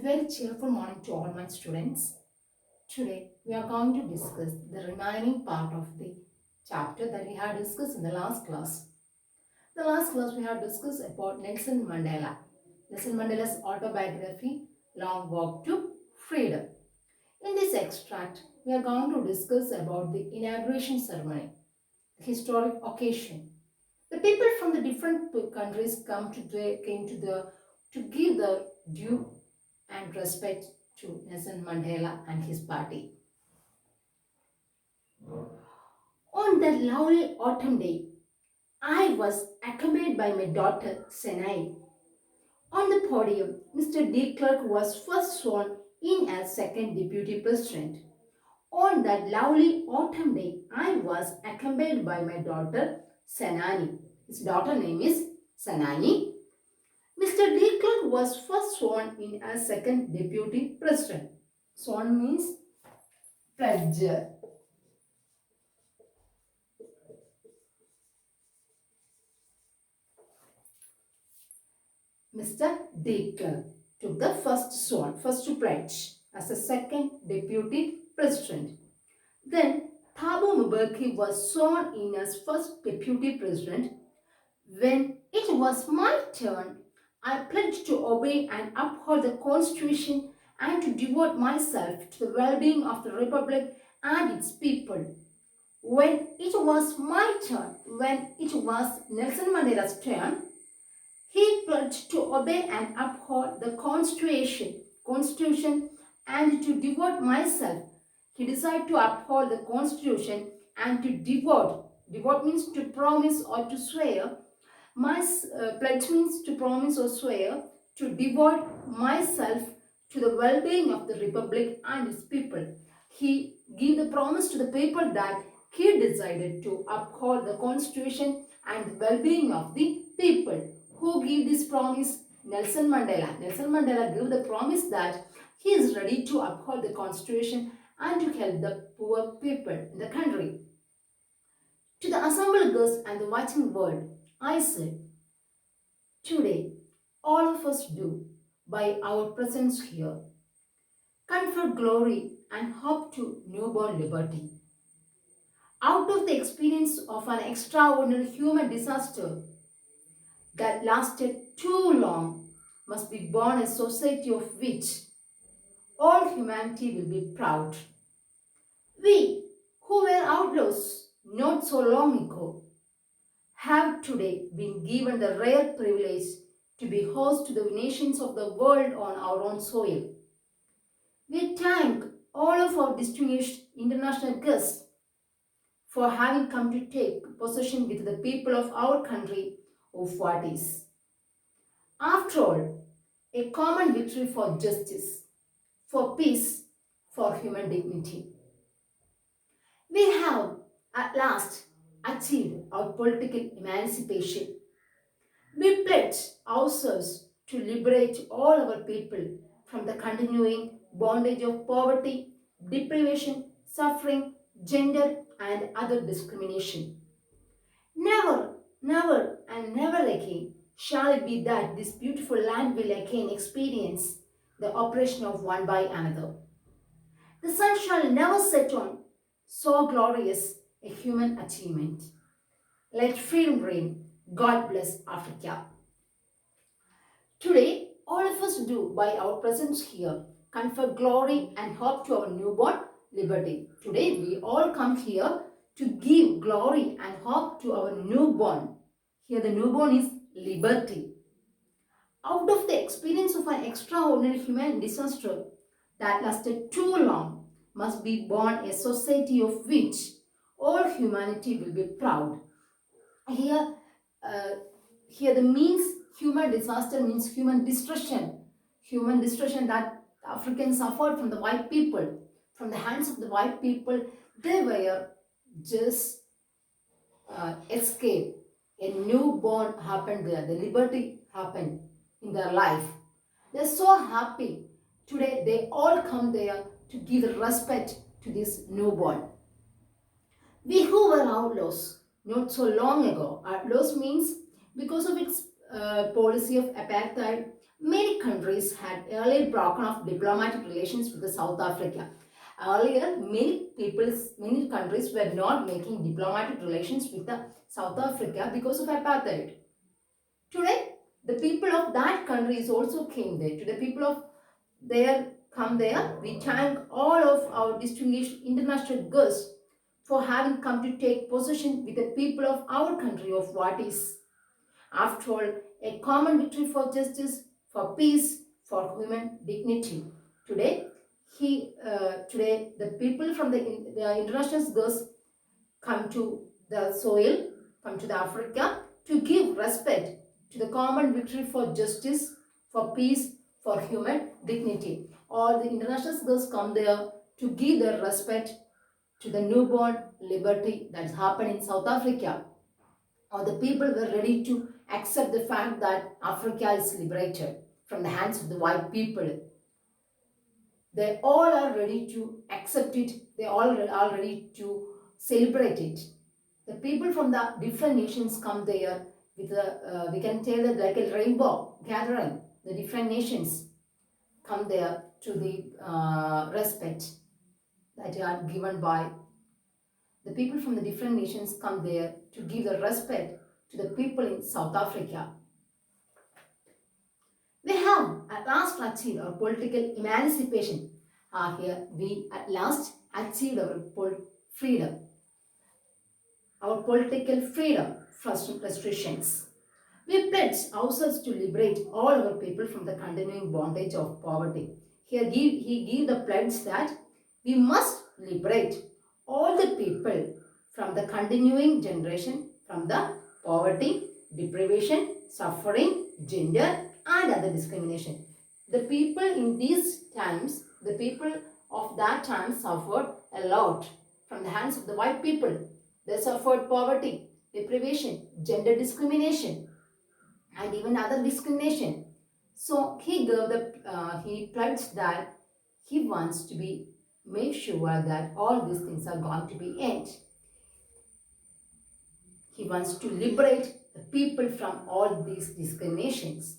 very cheerful morning to all my students. Today we are going to discuss the remaining part of the chapter that we had discussed in the last class. The last class we had discussed about Nelson Mandela. Nelson Mandela's autobiography, Long Walk to Freedom. In this extract, we are going to discuss about the inauguration ceremony, the historic occasion. The people from the different countries came to give the due and respect to Nelson Mandela and his party. On that lovely autumn day, I was accompanied by my daughter Senai. On the podium, Mr. De Klerk was first sworn in as second deputy president. On that lovely autumn day, I was accompanied by my daughter Sanani. His daughter name is Sanani. Mr. De Klerk was first sworn in as second deputy president. Sworn means pledge. Mr. De Klerk took the first pledge as the second deputy president. Then Thabo Mbeki was sworn in as first deputy president. When it was my turn, I pledged to obey and uphold the constitution and to devote myself to the well-being of the republic and its people. When it was Nelson Mandela's turn, he pledged to obey and uphold the constitution and to devote myself. He decided to uphold the constitution and to devote. Devote means to promise or to swear. Pledge means to promise or swear to devote myself to the well-being of the republic and its people. He gave the promise to the people that he decided to uphold the constitution and the well-being of the people. Who gave this promise? Nelson Mandela. Nelson Mandela gave the promise that he is ready to uphold the constitution and to help the poor people in the country. To the assembled guests and the watching world, I said, today, all of us do, by our presence here, confer glory and hope to newborn liberty. Out of the experience of an extraordinary human disaster that lasted too long, must be born a society of which all humanity will be proud. We, who were outlaws not so long ago, have today been given the rare privilege to be host to the nations of the world on our own soil. We thank all of our distinguished international guests for having come to take possession with the people of our country of what is, after all, a common victory for justice, for peace, for human dignity. We have at last achieved our political emancipation. We pledge ourselves to liberate all our people from the continuing bondage of poverty, deprivation, suffering, gender, and other discrimination. Never, never, and never again shall it be that this beautiful land will again experience the oppression of one by another. The sun shall never set on so glorious a human achievement. Let freedom reign. God bless Africa. Today, all of us do, by our presence here, confer glory and hope to our newborn liberty. Today, we all come here to give glory and hope to our newborn. Here, the newborn is liberty. Out of the experience of an extraordinary human disaster that lasted too long, must be born a society of which all humanity will be proud. Here, the means human disaster means human destruction that Africans suffered from the white people, from the hands of the white people. They were just escape. A newborn happened there. The liberty happened in their life. They're so happy. Today they all come there to give the respect to this newborn. We who were outlaws not so long ago, outlaws means because of its policy of apartheid, Many countries had earlier broken off diplomatic relations with the South Africa. Earlier, many countries were not making diplomatic relations with the South Africa because of apartheid. Today, the people of that countries also came there. To the people of there come there, we thank all of our distinguished international guests for having come to take possession with the people of our country of what is, after all, a common victory for justice, for peace, for human dignity. Today, today the people from the international guests come to the soil, come to the Africa to give respect to the common victory for justice, for peace, for human dignity. All the international girls come there to give their respect to the newborn liberty that's happened in South Africa. Or the people were ready to accept the fact that Africa is liberated from the hands of the white people. They all are ready to accept it. They all are ready to celebrate it. The people from the different nations come there with we can tell that like a rainbow gathering. The different nations come there to the respect that are given by the people from the different nations come there to give the respect to the people in South Africa. We have at last achieved our political emancipation. Here we at last achieved our freedom, our political freedom from restrictions. We pledge ourselves to liberate all our people from the continuing bondage of poverty. Here he gave the pledge that we must liberate all the people from the continuing generation from the poverty, deprivation, suffering, gender and other discrimination. The people in these times, the people of that time suffered a lot from the hands of the white people. They suffered poverty, deprivation, gender discrimination and even other discrimination. So he pledged that he wants to be make sure that all these things are going to be end. He wants to liberate the people from all these discriminations.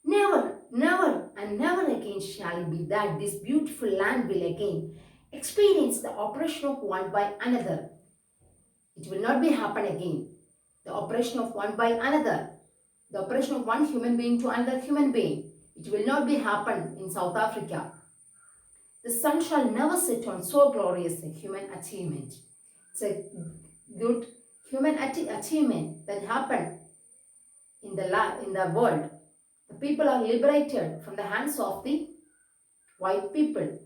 Never, never and never again shall it be that this beautiful land will again experience the oppression of one by another. It will not be happen again. The oppression of one by another. The oppression of one human being to another human being. It will not be happen in South Africa. The sun shall never set on so glorious a human achievement. It's a good human achievement that happened in the world. The people are liberated from the hands of the white people.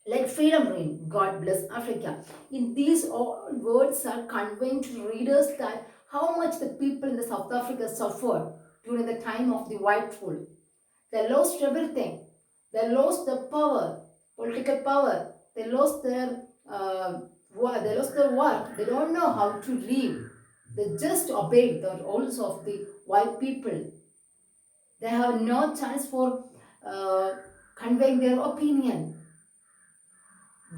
Like freedom reign, God bless Africa. In these all words are conveying to readers that how much the people in the South Africa suffered during the time of the white rule. They lost everything. They lost the power, political power. They lost their work. They lost their work. They don't know how to live. They just obeyed the rules of the white people. They have no chance for conveying their opinion.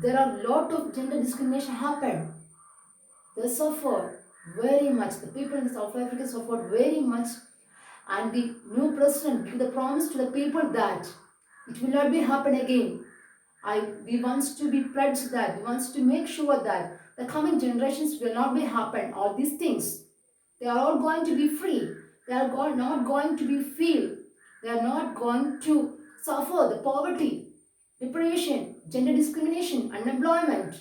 There are a lot of gender discrimination happen. They suffer very much. The people in South Africa suffered very much. And the new president gave the promise to the people that it will not be happen again. We want to be pledged that. We want to make sure that the coming generations will not be happen. All these things. They are all going to be free. They are not going to be feel. They are not going to suffer the poverty, deprivation, gender discrimination, unemployment.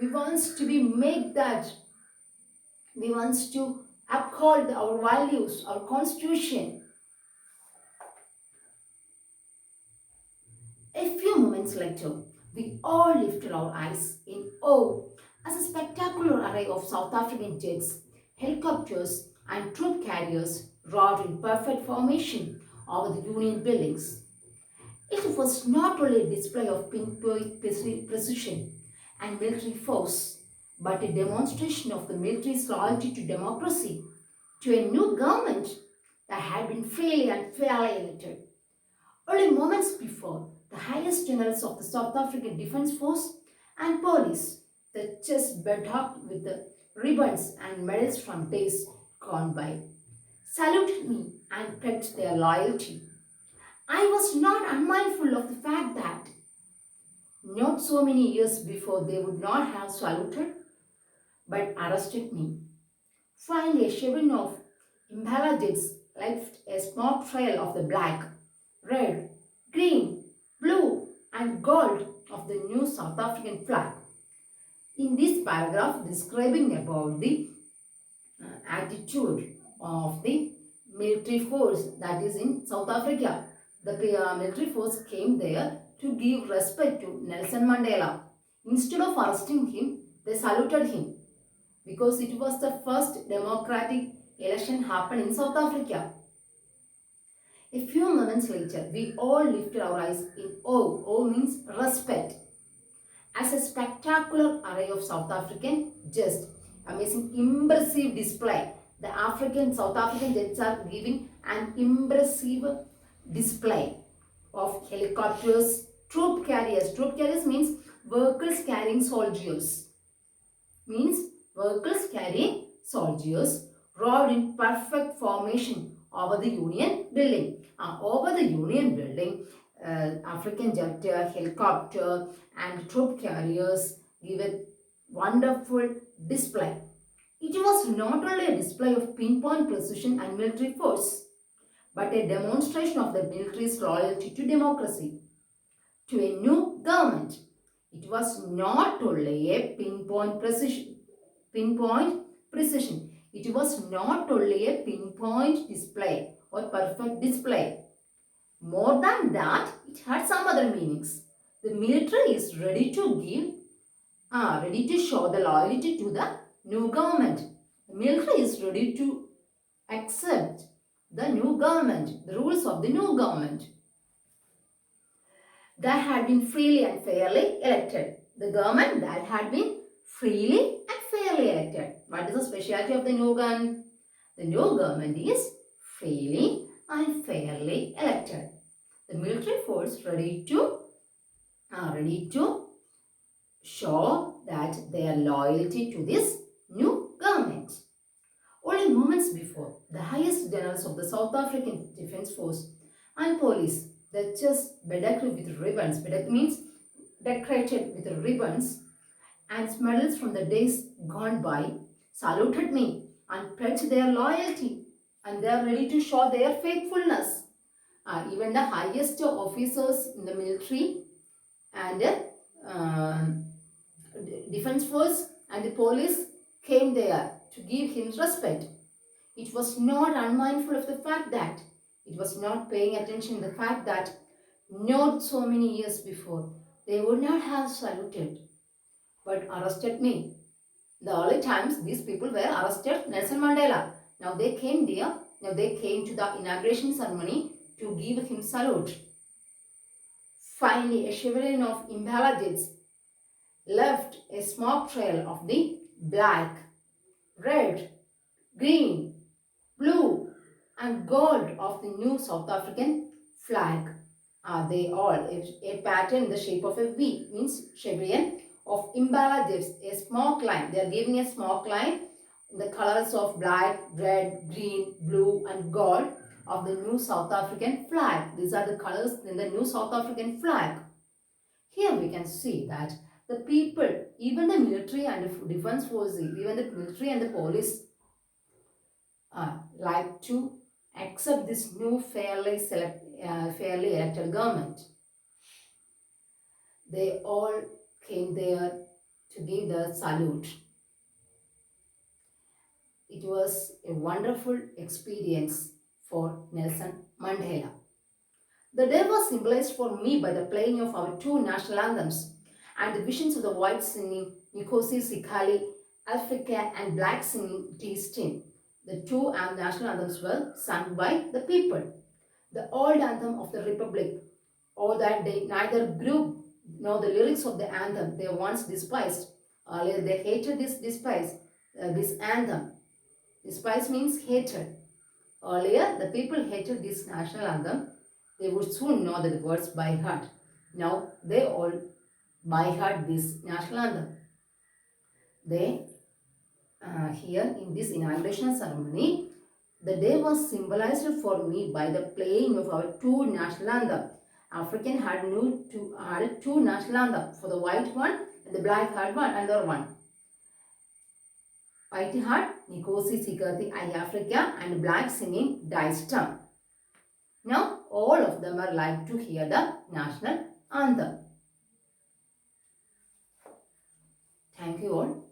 We want to be make that. We want to uphold our values, our constitution. A few moments later, we all lifted our eyes in awe as a spectacular array of South African jets, helicopters, and troop carriers roared in perfect formation over the Union buildings. It was not only a display of pinpoint precision and military force, but a demonstration of the military's loyalty to democracy, to a new government that had been freely and fairly elected. Only moments before, the highest generals of the South African Defence Force and police, the chest bedecked with the ribbons and medals from days gone by, saluted me and pledged their loyalty. unmindful of the fact that not so many years before they would not have saluted but arrested me. Finally, a shivering of impalages left a smoke trail of the black, red, green, blue, and gold of the new South African flag. In this paragraph, describing about the attitude of the military force that is in South Africa. The military force came there to give respect to Nelson Mandela. Instead of arresting him, they saluted him because it was the first democratic election happened in South Africa. A few moments later, we all lifted our eyes in awe. Awe means respect. As a spectacular array of South African just amazing impressive display. The South African jets are giving an impressive display of helicopters, troop carriers. Troop carriers means vehicles carrying soldiers. Means vehicles carrying soldiers rode in perfect formation over the Union building. Over the Union building, African jet, helicopter and troop carriers give a wonderful display. It was not only a display of pinpoint precision and military force, but a demonstration of the military's loyalty to democracy, to a new government. It was not only a pinpoint precision. It was not only a pinpoint display or perfect display. More than that, it had some other meanings. The military is ready to show the loyalty to the new government. The military is ready to accept the new government, the rules of the new government that had been freely and fairly elected. The government that had been freely and fairly elected. What is the specialty of the new government? The new government is freely and fairly elected. The military force ready to show that their loyalty to this new government. Only moments before, the highest generals of the South African Defence Force and police, the just bedecked with ribbons, bedecked means decorated with ribbons and medals from the days gone by, saluted me and pledged their loyalty, and they are ready to show their faithfulness. Even the highest officers in the military and defense force and the police came there to give him respect. It was not unmindful of the fact that it was not paying attention to the fact that not so many years before they would not have saluted but arrested me. The early times these people were arrested Nelson Mandela. Now they came there. Now they came to the inauguration ceremony to give him salute. Finally, a chevron of Impala jets left a smoke trail of the black, red, green, blue and gold of the new South African flag. They all a pattern in the shape of a V means chevron of Impala jets, a smoke line. They are giving a smoke line in the colors of black, red, green, blue and gold of the new South African flag. These are the colors in the new South African flag. Here we can see that the people, even the military and the defense forces, even the military and the police like to accept this new fairly elected government. They all came there to give the salute. It was a wonderful experience for Nelson Mandela. The day was symbolized for me by the playing of our two national anthems and the visions of the white singing Nkosi Sikhali, Africa and black singing T-Stin. The two national anthems were sung by the people. The old anthem of the Republic, or that they neither group nor the lyrics of the anthem they once despised. Earlier they hated this anthem. Despise means hated. Earlier the people hated this national anthem. They would soon know the words by heart. Now they all by heart this national anthem. They here in this inauguration ceremony, the day was symbolized for me by the playing of our two national anthem African had two national anthem. For the white one and the black had another one. White had Nikosi Sigati I Africa and black singing Daistam. Now all of them are like to hear the national anthem. Thank you all.